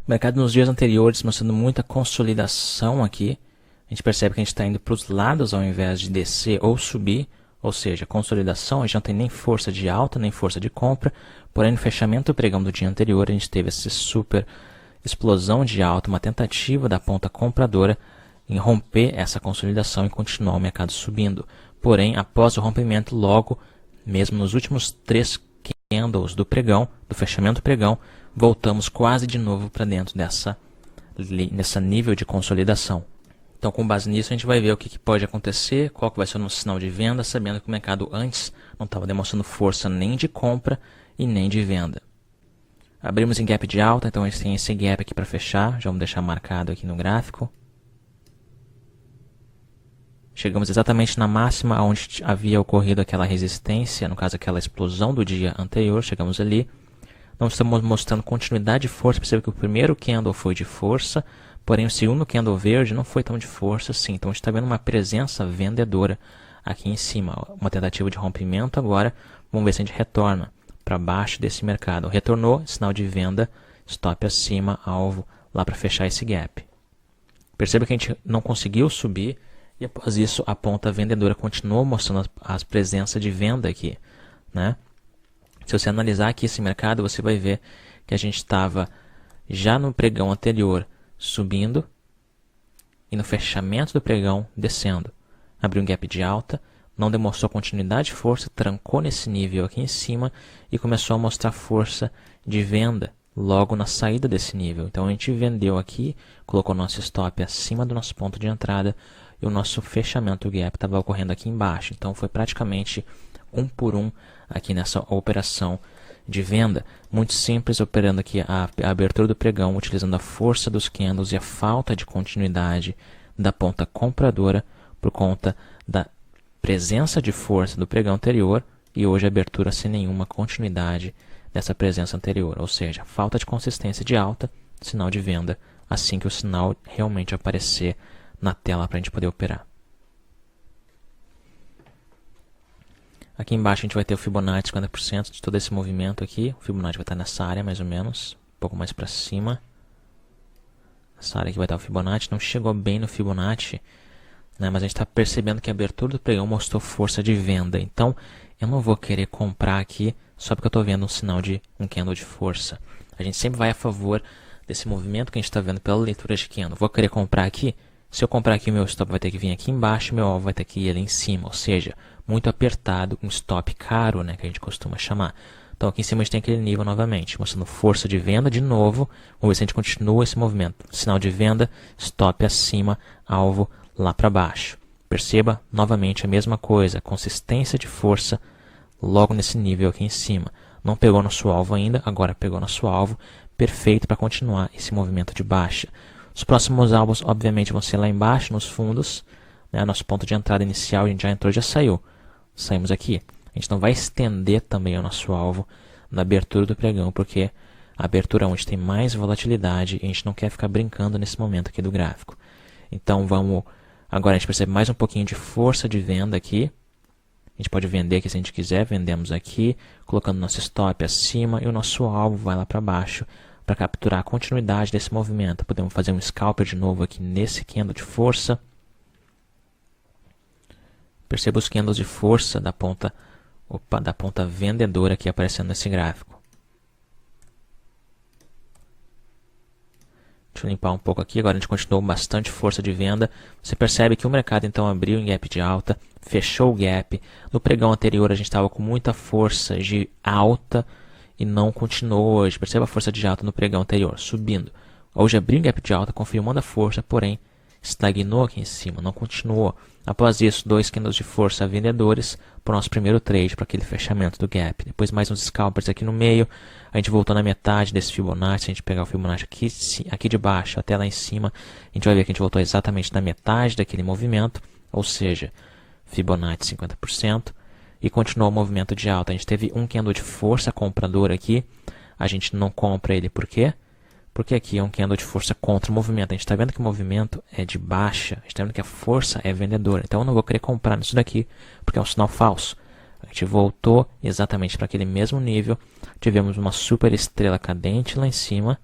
O mercado nos dias anteriores mostrando muita consolidação aqui. A gente percebe que a gente está indo para os lados ao invés de descer ou subir. Ou seja, consolidação, a gente não tem nem força de alta, nem força de compra. Porém, no fechamento do pregão do dia anterior, a gente teve essa super explosão de alta, uma tentativa da ponta compradora em romper essa consolidação e continuar o mercado subindo. Porém, após o rompimento, logo, mesmo nos últimos 3 candles do pregão, do fechamento do pregão, voltamos quase de novo para dentro dessa nível de consolidação. Então, com base nisso, a gente vai ver o que pode acontecer, qual que vai ser o nosso sinal de venda, sabendo que o mercado antes não estava demonstrando força nem de compra e nem de venda. Abrimos em gap de alta, então a gente tem esse gap aqui para fechar, já vamos deixar marcado aqui no gráfico. Chegamos exatamente na máxima onde havia ocorrido aquela resistência, no caso aquela explosão do dia anterior, chegamos ali. Então estamos mostrando continuidade de força, perceba que o primeiro candle foi de força, porém o segundo candle verde não foi tão de força assim. Então a gente está vendo uma presença vendedora aqui em cima, uma tentativa de rompimento agora, vamos ver se a gente retorna para baixo desse mercado. Retornou, sinal de venda, stop acima, alvo lá para fechar esse gap. Perceba que a gente não conseguiu subir e após isso a ponta vendedora continuou mostrando as presenças de venda aqui, né? Se você analisar aqui esse mercado, você vai ver que a gente estava já no pregão anterior subindo e no fechamento do pregão descendo. Abriu um gap de alta, não demonstrou continuidade de força, trancou nesse nível aqui em cima e começou a mostrar força de venda logo na saída desse nível. Então a gente vendeu aqui, colocou nosso stop acima do nosso ponto de entrada e o nosso fechamento do gap estava ocorrendo aqui embaixo. Então foi praticamente 1 por 1 aqui nessa operação de venda. Muito simples, operando aqui a abertura do pregão, utilizando a força dos candles e a falta de continuidade da ponta compradora por conta da presença de força do pregão anterior e hoje a abertura sem nenhuma continuidade dessa presença anterior, ou seja, falta de consistência de alta, sinal de venda, assim que o sinal realmente aparecer na tela para a gente poder operar. Aqui embaixo a gente vai ter o Fibonacci 50% de todo esse movimento aqui, o Fibonacci vai estar nessa área mais ou menos, um pouco mais para cima. Essa área aqui vai estar o Fibonacci, não chegou bem no Fibonacci, né, mas a gente está percebendo que a abertura do pregão mostrou força de venda. Então, eu não vou querer comprar aqui só porque eu estou vendo um sinal de um candle de força. A gente sempre vai a favor desse movimento que a gente está vendo pela leitura de candle. Vou querer comprar aqui? Se eu comprar aqui, o meu stop vai ter que vir aqui embaixo, meu alvo vai ter que ir ali em cima. Ou seja, muito apertado, um stop caro, né, que a gente costuma chamar. Então, aqui em cima a gente tem aquele nível novamente, mostrando força de venda de novo. Vamos ver se a gente continua esse movimento. Sinal de venda, stop acima, alvo lá para baixo. Perceba novamente a mesma coisa, consistência de força logo nesse nível aqui em cima. Não pegou nosso alvo ainda, agora pegou nosso alvo, perfeito para continuar esse movimento de baixa. Os próximos alvos, obviamente, vão ser lá embaixo, nos fundos, né? Nosso ponto de entrada inicial, a gente já entrou, já saiu. Saímos aqui. A gente não vai estender também o nosso alvo na abertura do pregão, porque a abertura é onde tem mais volatilidade e a gente não quer ficar brincando nesse momento aqui do gráfico. Então, vamos... Agora a gente percebe mais um pouquinho de força de venda aqui. A gente pode vender aqui se a gente quiser, vendemos aqui, colocando nosso stop acima e o nosso alvo vai lá para baixo para capturar a continuidade desse movimento. Podemos fazer um scalper de novo aqui nesse candle de força. Perceba os candles de força da ponta vendedora aqui aparecendo nesse gráfico. Deixa eu limpar um pouco aqui, agora a gente continuou bastante força de venda. Você percebe que o mercado então abriu em gap de alta, fechou o gap. No pregão anterior a gente estava com muita força de alta e não continuou hoje. Perceba a força de alta no pregão anterior, subindo. Hoje abriu em gap de alta, confirmando a força, porém estagnou aqui em cima, não continuou. Após isso, 2 candles de força vendedores para o nosso primeiro trade, para aquele fechamento do gap. Depois mais uns scalpers aqui no meio. A gente voltou na metade desse Fibonacci. Se a gente pegar o Fibonacci aqui de baixo até lá em cima, a gente vai ver que a gente voltou exatamente na metade daquele movimento. Ou seja, Fibonacci 50%. E continuou o movimento de alta. A gente teve um candle de força compradora aqui. A gente não compra ele por quê? Porque aqui é um candle de força contra o movimento. A gente está vendo que o movimento é de baixa. A gente está vendo que a força é vendedora. Então eu não vou querer comprar nisso daqui, porque é um sinal falso. A gente voltou exatamente para aquele mesmo nível. Tivemos uma super estrela cadente lá em cima.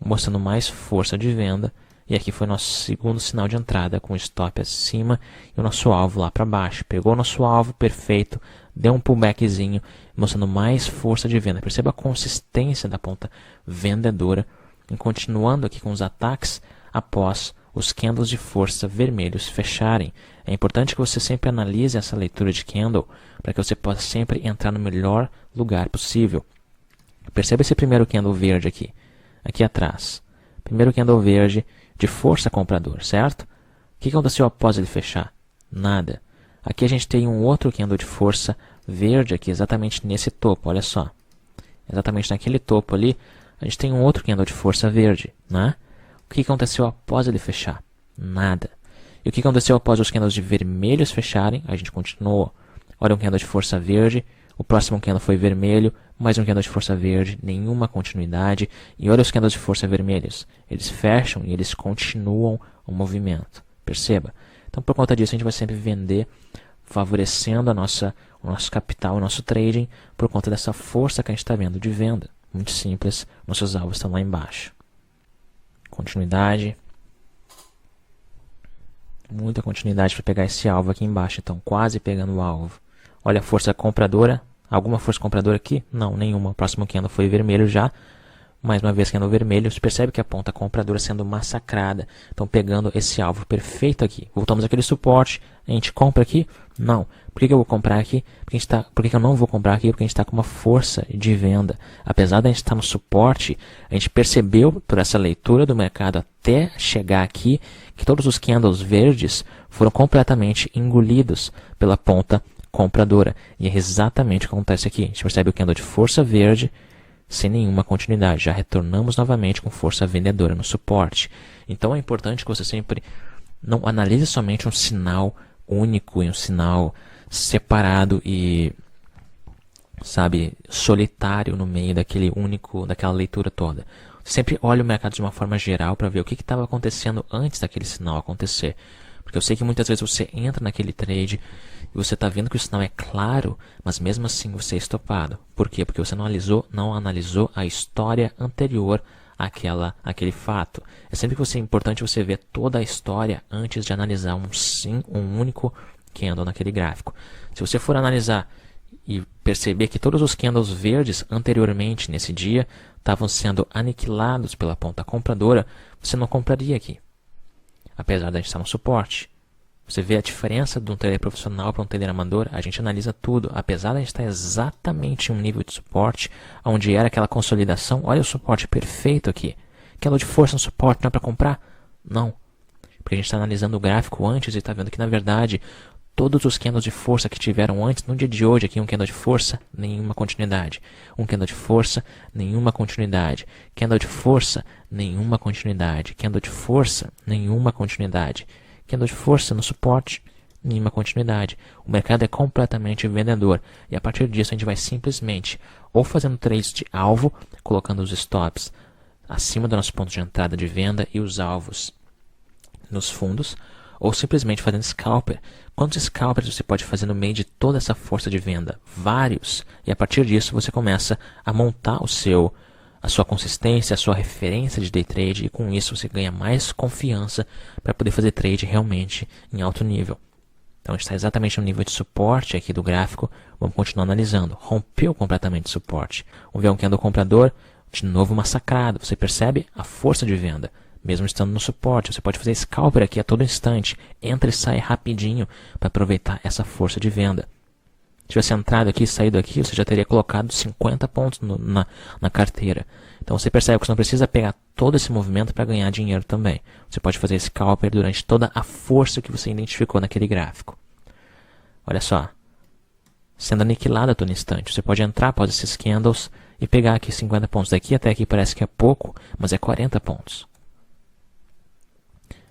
mostrando mais força de venda. E aqui foi nosso segundo sinal de entrada, com o stop acima e o nosso alvo lá para baixo. Pegou o nosso alvo, perfeito, deu um pullbackzinho, mostrando mais força de venda. Perceba a consistência da ponta vendedora, e continuando aqui com os ataques após os candles de força vermelhos fecharem. É importante que você sempre analise essa leitura de candle, para que você possa sempre entrar no melhor lugar possível. Perceba esse primeiro candle verde aqui atrás. Primeiro candle verde de força comprador, certo? O que aconteceu após ele fechar? Nada. Aqui a gente tem um outro candle de força verde aqui, exatamente nesse topo, olha só. Exatamente naquele topo ali, a gente tem um outro candle de força verde, né? O que aconteceu após ele fechar? Nada. E o que aconteceu após os candles de vermelhos fecharem? A gente continuou. Olha um candle de força verde, o próximo candle foi vermelho, mais um candle de força verde, nenhuma continuidade. E olha os candles de força vermelhos. Eles fecham e eles continuam o movimento. Perceba? Então, por conta disso, a gente vai sempre vender, favorecendo o nosso capital, o nosso trading, por conta dessa força que a gente está vendo de venda. Muito simples, nossos alvos estão lá embaixo. Continuidade. Muita continuidade para pegar esse alvo aqui embaixo, então quase pegando o alvo. Olha a força compradora. Alguma força compradora aqui? Não, nenhuma. O próximo candle foi vermelho já. Mais uma vez candle vermelho. Você percebe que a ponta compradora sendo massacrada. Então pegando esse alvo perfeito aqui. Voltamos àquele suporte. A gente compra aqui? Não. Por que eu vou comprar aqui? Por que eu não vou comprar aqui? Porque a gente está com uma força de venda. Apesar de a gente estar no suporte, a gente percebeu por essa leitura do mercado até chegar aqui que todos os candles verdes foram completamente engolidos pela ponta compradora. E é exatamente o que acontece aqui. A gente percebe o candle de força verde sem nenhuma continuidade. Já retornamos novamente com força vendedora no suporte. Então é importante que você sempre não analise somente um sinal único e um sinal separado e, solitário no meio daquela leitura toda. Sempre olhe o mercado de uma forma geral para ver o que estava acontecendo antes daquele sinal acontecer. Porque eu sei que muitas vezes você entra naquele trade e você está vendo que o sinal é claro, mas mesmo assim você é estopado. Por quê? Porque você não analisou a história anterior àquele fato. É sempre importante você ver toda a história antes de analisar um único candle naquele gráfico. Se você for analisar e perceber que todos os candles verdes anteriormente nesse dia estavam sendo aniquilados pela ponta compradora, você não compraria aqui. Apesar de a gente estar no suporte. Você vê a diferença de um trader profissional para um trader amador, a gente analisa tudo. Apesar de a gente estar exatamente em um nível de suporte, onde era aquela consolidação, olha o suporte perfeito aqui. Candle de força no suporte, não é para comprar? Não. Porque a gente está analisando o gráfico antes e está vendo que, na verdade, todos os candles de força que tiveram antes, no dia de hoje aqui, um candle de força, nenhuma continuidade. Um candle de força, nenhuma continuidade. Candle de força, nenhuma continuidade. Candle de força, nenhuma continuidade. Candle de força no suporte, nenhuma continuidade. O mercado é completamente vendedor. E a partir disso a gente vai simplesmente ou fazendo trades de alvo, colocando os stops acima do nosso ponto de entrada de venda e os alvos nos fundos, ou simplesmente fazendo scalper. Quantos scalpers você pode fazer no meio de toda essa força de venda? Vários. E a partir disso você começa a montar a sua consistência, a sua referência de day trade, e com isso você ganha mais confiança para poder fazer trade realmente em alto nível. Então está exatamente no nível de suporte aqui do gráfico. Vamos continuar analisando. Rompeu completamente o suporte. Vamos ver um candle comprador de novo massacrado. Você percebe a força de venda. Mesmo estando no suporte, você pode fazer scalper aqui a todo instante. Entra e sai rapidinho para aproveitar essa força de venda. Se tivesse entrado aqui e saído aqui, você já teria colocado 50 pontos na carteira. Então você percebe que você não precisa pegar todo esse movimento para ganhar dinheiro também. Você pode fazer scalper durante toda a força que você identificou naquele gráfico. Olha só. Sendo aniquilado a todo instante. Você pode entrar após esses candles e pegar aqui 50 pontos. Daqui até aqui parece que é pouco, mas é 40 pontos.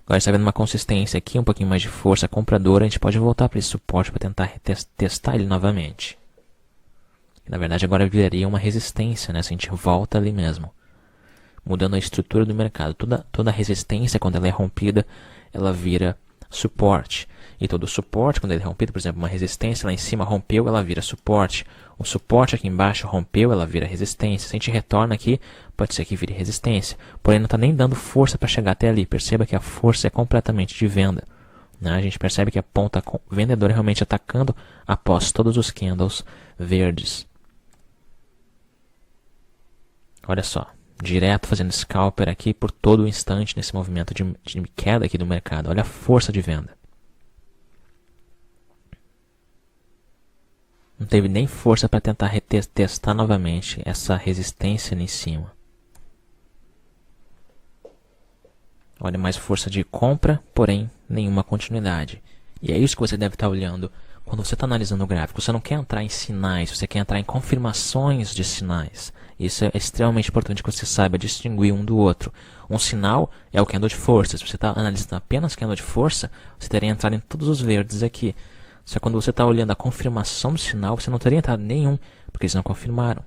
Agora está vendo uma consistência aqui, um pouquinho mais de força compradora. A gente pode voltar para esse suporte para tentar testar ele novamente. Na verdade agora viraria uma resistência, né? Se a gente volta ali mesmo. Mudando a estrutura do mercado. Toda resistência, quando ela é rompida, ela vira suporte. E todo suporte, quando ele é rompido, por exemplo, uma resistência lá em cima rompeu, ela vira suporte. Um suporte aqui embaixo rompeu, ela vira resistência. Se a gente retorna aqui, pode ser que vire resistência. Porém, não está nem dando força para chegar até ali. Perceba que a força é completamente de venda. Né? A gente percebe que a ponta vendedora realmente atacando após todos os candles verdes. Olha só, direto fazendo scalper aqui por todo o instante nesse movimento de queda aqui do mercado. Olha a força de venda. Não teve nem força para tentar testar novamente essa resistência ali em cima. Olha, mais força de compra, porém nenhuma continuidade. E é isso que você deve estar olhando quando você está analisando o gráfico. Você não quer entrar em sinais, você quer entrar em confirmações de sinais. Isso é extremamente importante que você saiba distinguir um do outro. Um sinal é o candle de força. Se você está analisando apenas candle de força, você teria entrado em todos os verdes aqui. Só que quando você está olhando a confirmação do sinal, você não teria entrado em nenhum, porque eles não confirmaram.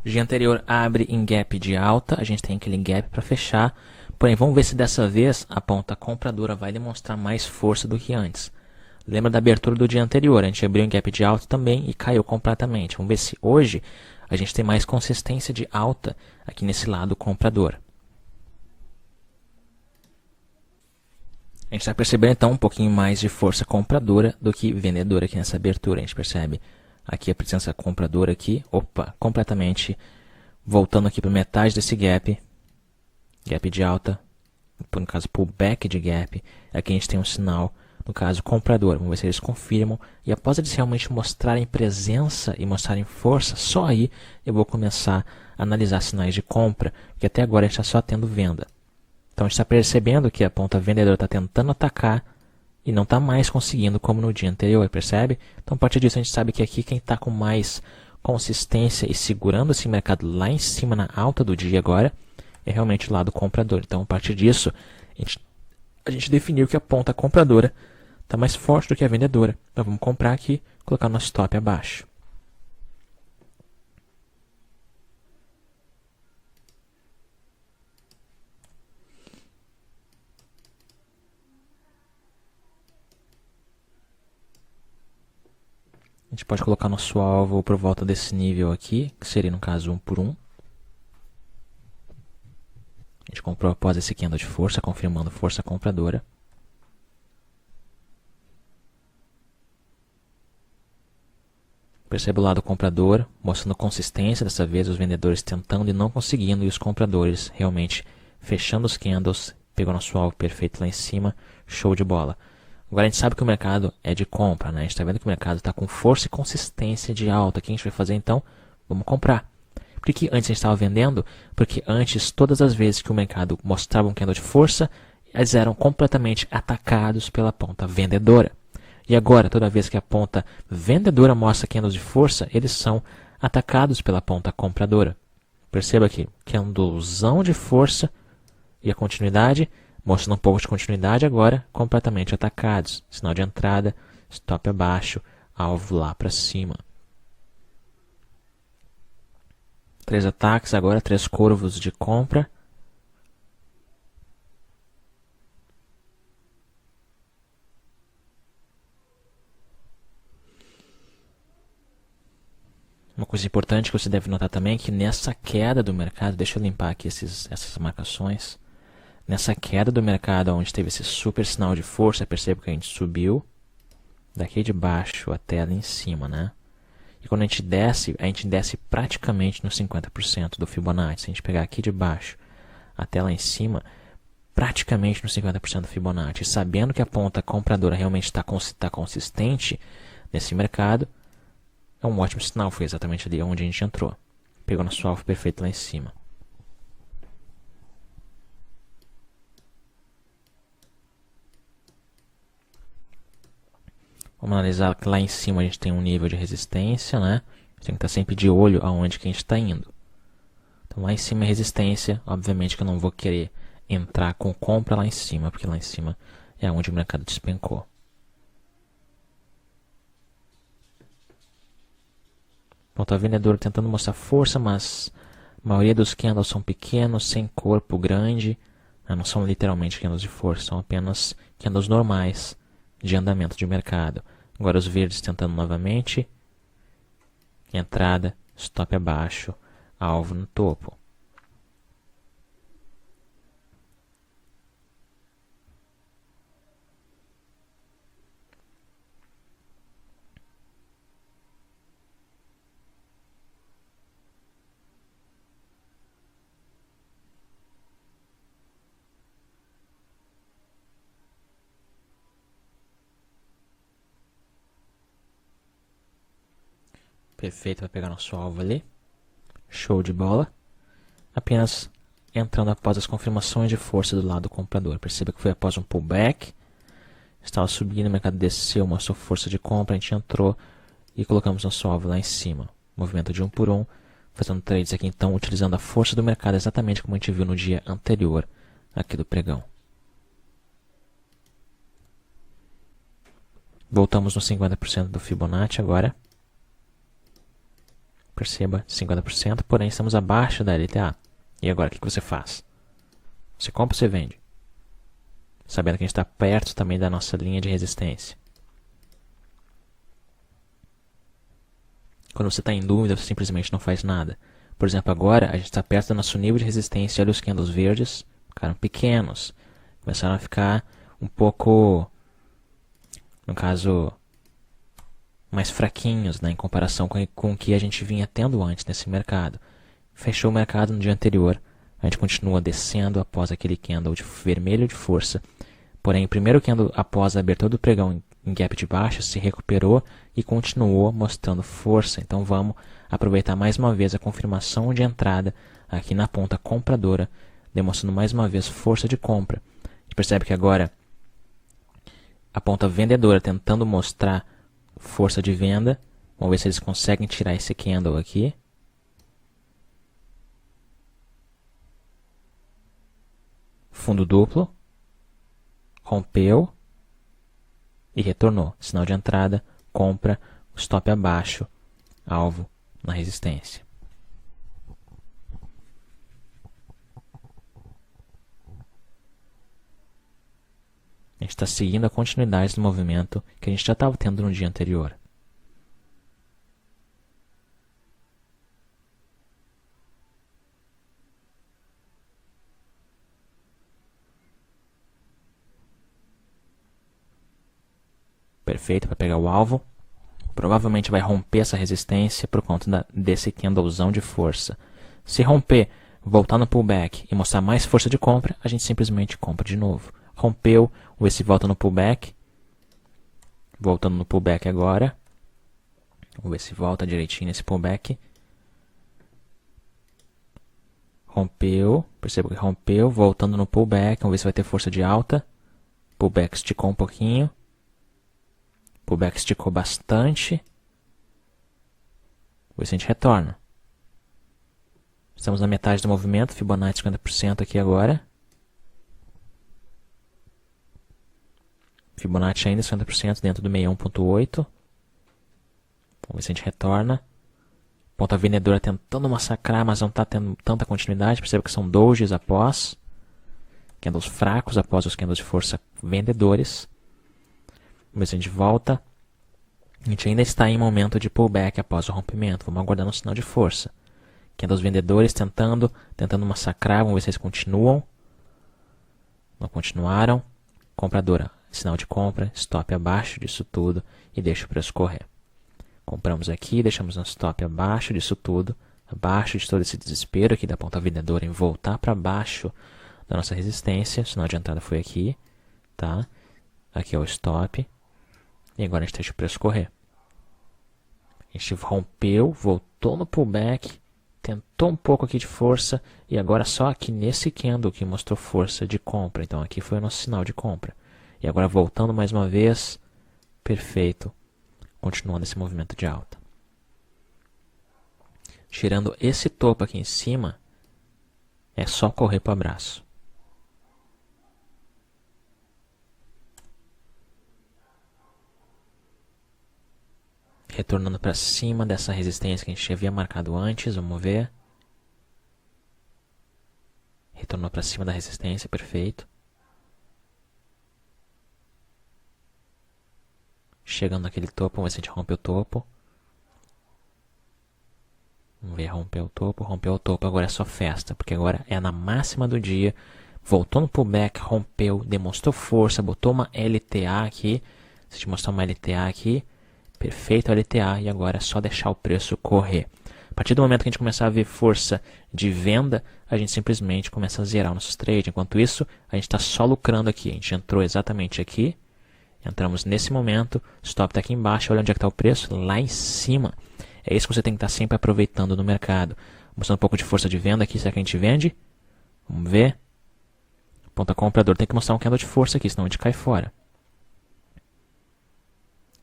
O dia anterior abre em gap de alta, a gente tem aquele gap para fechar. Porém, vamos ver se dessa vez a ponta compradora vai demonstrar mais força do que antes. Lembra da abertura do dia anterior, a gente abriu em gap de alta também e caiu completamente. Vamos ver se hoje a gente tem mais consistência de alta aqui nesse lado comprador. A gente está percebendo então um pouquinho mais de força compradora do que vendedora aqui nessa abertura. A gente percebe aqui a presença compradora aqui, completamente voltando aqui para metade desse gap. Gap de alta, no caso pullback de gap, aqui a gente tem um sinal, no caso comprador. Vamos ver se eles confirmam. E após eles realmente mostrarem presença e mostrarem força, só aí eu vou começar a analisar sinais de compra, porque até agora a gente está só tendo venda. Então a gente está percebendo que a ponta vendedora está tentando atacar e não está mais conseguindo como no dia anterior, percebe? Então a partir disso a gente sabe que aqui quem está com mais consistência e segurando esse mercado lá em cima na alta do dia agora é realmente o lado comprador. Então, a partir disso, a gente definiu que a ponta compradora está mais forte do que a vendedora. Então, vamos comprar aqui e colocar o nosso stop abaixo. A gente pode colocar nosso alvo por volta desse nível aqui, que seria, no caso, 1 por 1. A gente comprou após esse candle de força, confirmando força compradora. Percebe o lado comprador, mostrando consistência, dessa vez os vendedores tentando e não conseguindo, e os compradores realmente fechando os candles, pegou nosso alvo perfeito lá em cima, show de bola. Agora a gente sabe que o mercado é de compra, né? A gente está vendo que o mercado está com força e consistência de alta. O que a gente vai fazer então? Vamos comprar. Por que antes a gente estava vendendo? Porque antes, todas as vezes que o mercado mostrava um candle de força, eles eram completamente atacados pela ponta vendedora. E agora, toda vez que a ponta vendedora mostra candles de força, eles são atacados pela ponta compradora. Perceba aqui, candlezão de força e a continuidade, mostrando um pouco de continuidade agora, completamente atacados. Sinal de entrada, stop abaixo, alvo lá para cima. 3 ataques, agora 3 corvos de compra. Uma coisa importante que você deve notar também é que nessa queda do mercado, deixa eu limpar aqui essas marcações. Nessa queda do mercado, onde teve esse super sinal de força, perceba que a gente subiu daqui de baixo até ali em cima, né? E quando a gente desce praticamente no 50% do Fibonacci. Se a gente pegar aqui de baixo até lá em cima, praticamente no 50% do Fibonacci. Sabendo que a ponta compradora realmente está consistente nesse mercado, é um ótimo sinal. Foi exatamente ali onde a gente entrou. Pegou nosso alvo perfeito lá em cima. Vamos analisar que lá em cima a gente tem um nível de resistência, né? A gente tem que estar sempre de olho aonde que a gente está indo. Então lá em cima é resistência, obviamente que eu não vou querer entrar com compra lá em cima, porque lá em cima é onde o mercado despencou. Ponto a vendedora tentando mostrar força, mas a maioria dos candles são pequenos, sem corpo grande. Não são literalmente candles de força, são apenas candles normais de andamento de mercado. Agora os verdes tentando novamente. Entrada, stop abaixo, alvo no topo. Perfeito, vai pegar nosso alvo ali. Show de bola. Apenas entrando após as confirmações de força do lado do comprador. Perceba que foi após um pullback. Estava subindo, o mercado desceu, mostrou força de compra, a gente entrou e colocamos nosso alvo lá em cima. Movimento de 1 por 1, fazendo trades aqui então, utilizando a força do mercado exatamente como a gente viu no dia anterior aqui do pregão. Voltamos no 50% do Fibonacci agora. Perceba, 50%, porém estamos abaixo da LTA. E agora, o que você faz? Você compra ou você vende? Sabendo que a gente está perto também da nossa linha de resistência. Quando você está em dúvida, você simplesmente não faz nada. Por exemplo, agora a gente está perto do nosso nível de resistência. Olha os candles verdes, ficaram pequenos. Começaram a ficar um pouco, no caso, mais fraquinhos, né, em comparação com o que a gente vinha tendo antes nesse mercado. Fechou o mercado no dia anterior. A gente continua descendo após aquele candle de vermelho de força. Porém, o primeiro candle após a abertura do pregão em gap de baixa se recuperou e continuou mostrando força. Então vamos aproveitar mais uma vez a confirmação de entrada aqui na ponta compradora, demonstrando mais uma vez força de compra. A gente percebe que agora a ponta vendedora tentando mostrar força de venda. Vamos ver se eles conseguem tirar esse candle aqui. Fundo duplo. Rompeu. E retornou. Sinal de entrada, compra, stop abaixo, alvo na resistência. A gente está seguindo a continuidade do movimento que a gente já estava tendo no dia anterior. Perfeito, para pegar o alvo. Provavelmente vai romper essa resistência por conta desse candlezão de força. Se romper, voltar no pullback e mostrar mais força de compra, a gente simplesmente compra de novo. Rompeu, vamos ver se volta no pullback. Voltando no pullback agora. Vamos ver se volta direitinho nesse pullback. Rompeu, perceba que rompeu, voltando no pullback, vamos ver se vai ter força de alta. Pullback esticou um pouquinho. Pullback esticou bastante. Vamos ver se a gente retorna. Estamos na metade do movimento, Fibonacci 50% aqui agora. Fibonacci ainda 50% dentro do 61.8. Vamos ver se a gente retorna. Ponta vendedora tentando massacrar, mas não está tendo tanta continuidade. Perceba que são dojis após. Candles fracos após os candles de força vendedores. Vamos ver se a gente volta. A gente ainda está em momento de pullback após o rompimento. Vamos aguardar um sinal de força. Candles vendedores tentando massacrar. Vamos ver se eles continuam. Não continuaram. Compradora, sinal de compra. Stop abaixo disso tudo e deixa o preço correr. Compramos aqui, deixamos nosso stop abaixo disso tudo. Abaixo de todo esse desespero aqui da ponta vendedora em voltar para baixo da nossa resistência. O sinal de entrada foi aqui. Tá? Aqui é o stop. E agora a gente deixa o preço correr. A gente rompeu, voltou no pullback, tentou um pouco aqui de força e agora só aqui nesse candle que mostrou força de compra. Então aqui foi o nosso sinal de compra. E agora voltando mais uma vez, perfeito, continuando esse movimento de alta. Tirando esse topo aqui em cima, É só correr para o abraço. Retornando para cima dessa resistência que a gente já havia marcado antes, vamos ver. Retornou para cima da resistência, perfeito. Chegando naquele topo, vamos ver se a gente rompe o topo. Vamos ver, rompeu o topo, agora é só festa, porque agora é na máxima do dia. Voltou no pullback, rompeu, demonstrou força, botou uma LTA aqui. Deixa eu te mostrar uma LTA aqui. Perfeito, LTA, e agora é só deixar o preço correr. A partir do momento que a gente começar a ver força de venda, a gente simplesmente começa a zerar nossos trades. Enquanto isso, a gente está só lucrando aqui. A gente entrou exatamente aqui. Entramos nesse momento, stop está aqui embaixo, olha onde é que está o preço, lá em cima. É isso que você tem que estar sempre aproveitando no mercado. Mostrando um pouco de força de venda aqui, será que a gente vende? Vamos ver. Ponta comprador, tem que mostrar um candle de força aqui, senão a gente cai fora.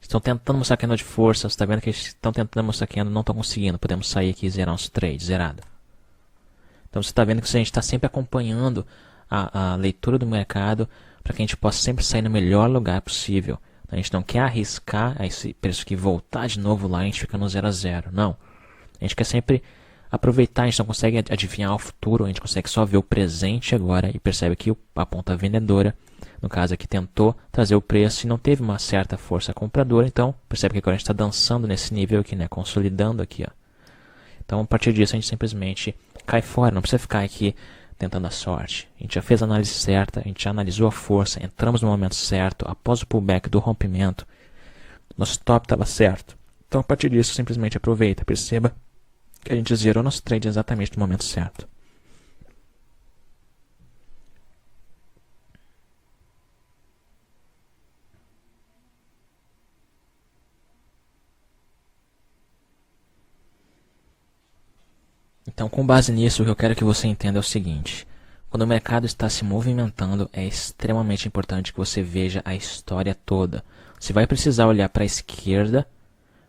Estão tentando mostrar candle de força, você está vendo que eles estão tentando mostrar candle, não estão conseguindo. Podemos sair aqui e zerar nosso trade, zerado. Então você está vendo que a gente está sempre acompanhando a leitura do mercado para que a gente possa sempre sair no melhor lugar possível. A gente não quer arriscar esse preço aqui voltar de novo lá e a gente fica no 0 a 0. Não. A gente quer sempre aproveitar, a gente não consegue adivinhar o futuro, a gente consegue só ver o presente agora e percebe que a ponta vendedora, no caso aqui, tentou trazer o preço e não teve uma certa força compradora, então percebe que agora a gente está dançando nesse nível aqui, né, consolidando aqui. Ó. Então a partir disso a gente simplesmente cai fora, não precisa ficar aqui tentando a sorte. A gente já fez a análise certa, a gente já analisou a força, entramos no momento certo, após o pullback do rompimento, nosso stop estava certo. Então a partir disso simplesmente aproveita, perceba que a gente zerou nosso trade exatamente no momento certo. Então, com base nisso, o que eu quero que você entenda é o seguinte. Quando o mercado está se movimentando, é extremamente importante que você veja a história toda. Você vai precisar olhar para a esquerda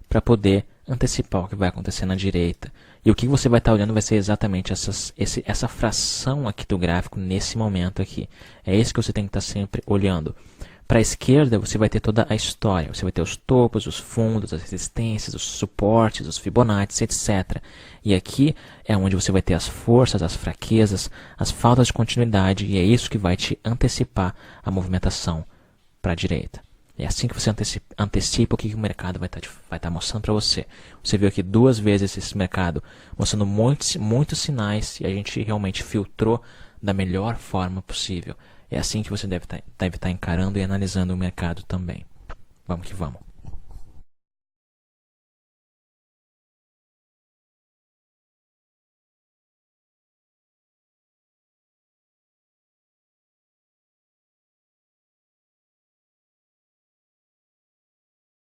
para poder antecipar o que vai acontecer na direita. E o que você vai estar olhando vai ser exatamente essa fração aqui do gráfico nesse momento aqui. É isso que você tem que estar sempre olhando. Para a esquerda, você vai ter toda a história. Você vai ter os topos, os fundos, as resistências, os suportes, os Fibonacci, etc. E aqui é onde você vai ter as forças, as fraquezas, as faltas de continuidade. E é isso que vai te antecipar a movimentação para a direita. É assim que você antecipa o que o mercado vai estar mostrando para você. Você viu aqui 2 vezes esse mercado mostrando muitos sinais e a gente realmente filtrou da melhor forma possível. É assim que você deve estar encarando e analisando o mercado também. Vamos que vamos.